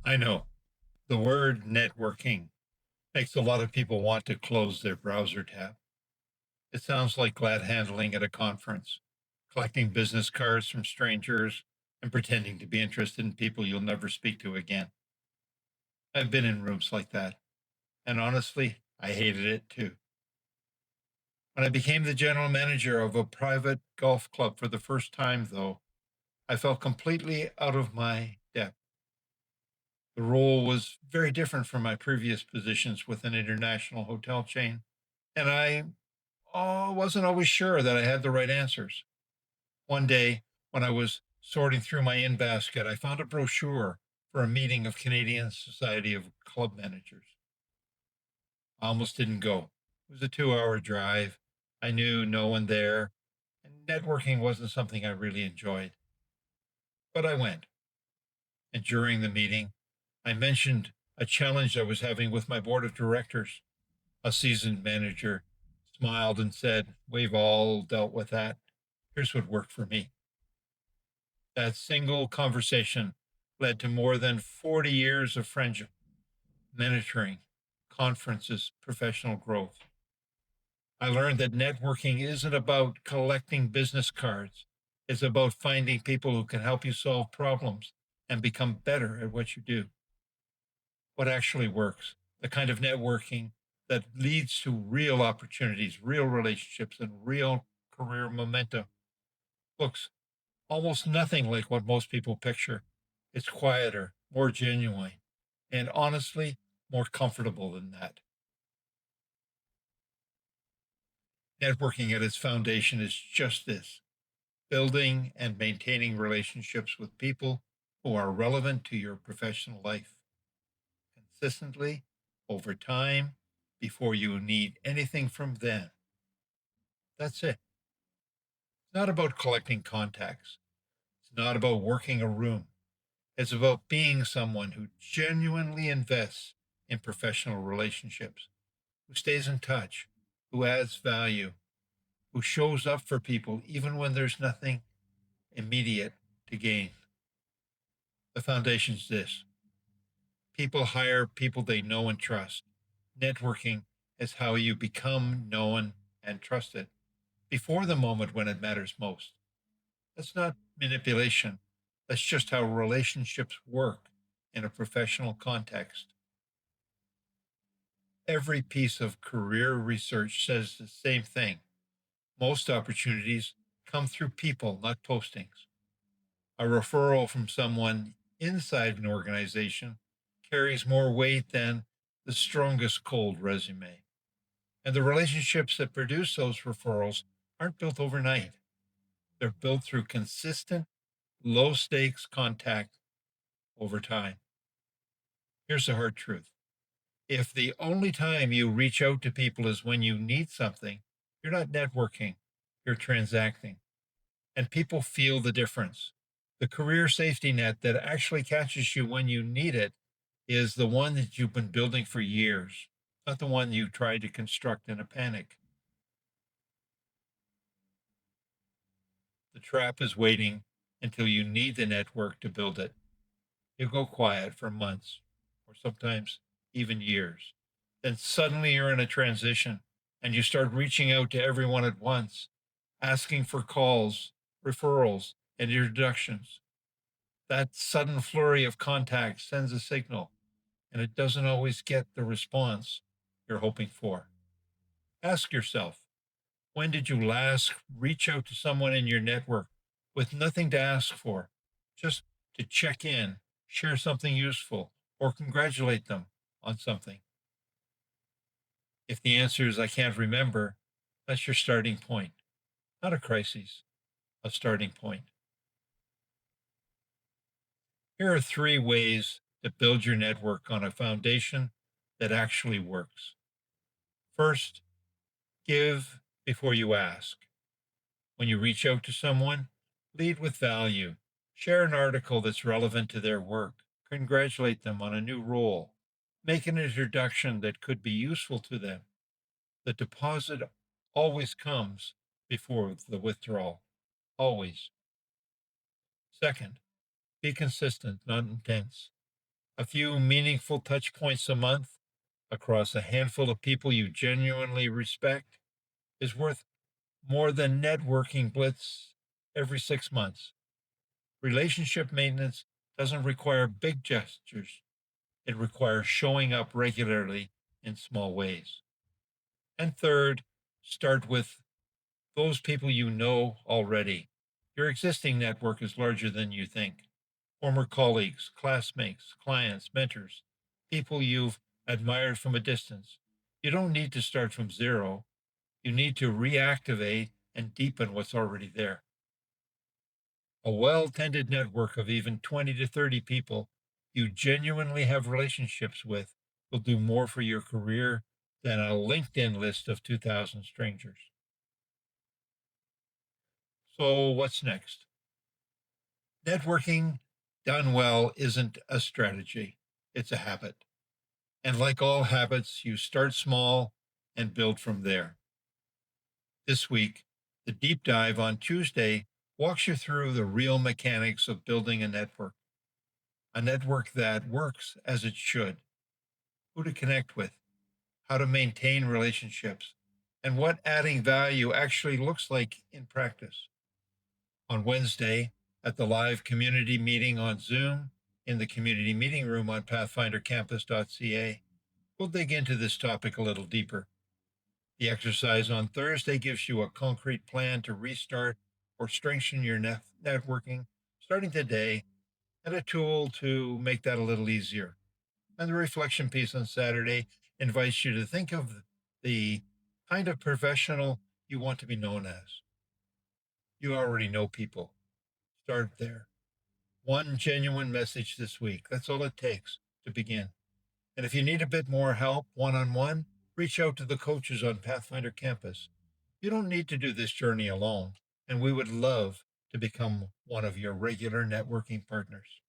I know the word networking makes a lot of people want to close their browser tab. It sounds like glad handling at a conference, collecting business cards from strangers and pretending to be interested in people you'll never speak to again. I've been in rooms like that, and honestly, I hated it too. When I became the general manager of a private golf club for the first time, though, I felt completely out of my depth. The role was very different from my previous positions with an international hotel chain, and I wasn't always sure that I had the right answers. One day, when I was sorting through my in basket, I found a brochure for a meeting of Canadian Society of Club Managers. I almost didn't go. It was a 2 hour drive. I knew no one there, and networking wasn't something I really enjoyed. But I went. And during the meeting, I mentioned a challenge I was having with my board of directors. A seasoned manager smiled and said, "We've all dealt with that. Here's what worked for me." That single conversation led to more than 40 years of friendship, mentoring, conferences, professional growth. I learned that networking isn't about collecting business cards. It's about finding people who can help you solve problems and become better at what you do. What actually works, the kind of networking that leads to real opportunities, real relationships, and real career momentum looks almost nothing like what most people picture. It's quieter, more genuine, and honestly, more comfortable than that. Networking at its foundation is just this: building and maintaining relationships with people who are relevant to your professional life consistently over time before you need anything from them. That's it. It's not about collecting contacts. It's not about working a room. It's about being someone who genuinely invests in professional relationships, who stays in touch, who adds value, who shows up for people even when there's nothing immediate to gain. The foundation's this: people hire people they know and trust. Networking is how you become known and trusted before the moment when it matters most. That's not manipulation. That's just how relationships work in a professional context. Every piece of career research says the same thing. Most opportunities come through people, not postings. A referral from someone inside an organization carries more weight than the strongest cold resume. And the relationships that produce those referrals aren't built overnight. They're built through consistent, low stakes contact over time. Here's the hard truth: if the only time you reach out to people is when you need something, you're not networking, you're transacting. And people feel the difference. The career safety net that actually catches you when you need it is the one that you've been building for years, not the one you tried to construct in a panic. The trap is waiting until you need the network to build it. You go quiet for months or sometimes even years. Then suddenly you're in a transition and you start reaching out to everyone at once, asking for calls, referrals, and introductions. That sudden flurry of contact sends a signal, and it doesn't always get the response you're hoping for. Ask yourself, when did you last reach out to someone in your network with nothing to ask for, just to check in, share something useful, or congratulate them on something? If the answer is "I can't remember," that's your starting point, not a crisis, a starting point. Here are three ways to build your network on a foundation that actually works. First, give before you ask. When you reach out to someone, lead with value. Share an article that's relevant to their work. Congratulate them on a new role. Make an introduction that could be useful to them. The deposit always comes before the withdrawal. Always. Second, be consistent, not intense. A few meaningful touch points a month across a handful of people you genuinely respect is worth more than networking blitz every 6 months. Relationship maintenance doesn't require big gestures, it requires showing up regularly in small ways. And third, start with those people you know already. Your existing network is larger than you think. Former colleagues, classmates, clients, mentors, people you've admired from a distance. You don't need to start from zero. You need to reactivate and deepen what's already there. A well tended network of even 20 to 30 people you genuinely have relationships with will do more for your career than a LinkedIn list of 2,000 strangers. So, what's next? Networking done well isn't a strategy, it's a habit. And like all habits, you start small and build from there. This week, the deep dive on Tuesday walks you through the real mechanics of building a network that works as it should, who to connect with, how to maintain relationships, and what adding value actually looks like in practice. On Wednesday, at the live community meeting on Zoom in the community meeting room on pathfindercampus.ca, we'll dig into this topic a little deeper. The exercise on Thursday gives you a concrete plan to restart or strengthen your networking starting today and a tool to make that a little easier. And the reflection piece on Saturday invites you to think of the kind of professional you want to be known as. You already know people. Start there. One genuine message this week. That's all it takes to begin. And if you need a bit more help one on one, reach out to the coaches on Pathfinder Campus. You don't need to do this journey alone, and we would love to become one of your regular networking partners.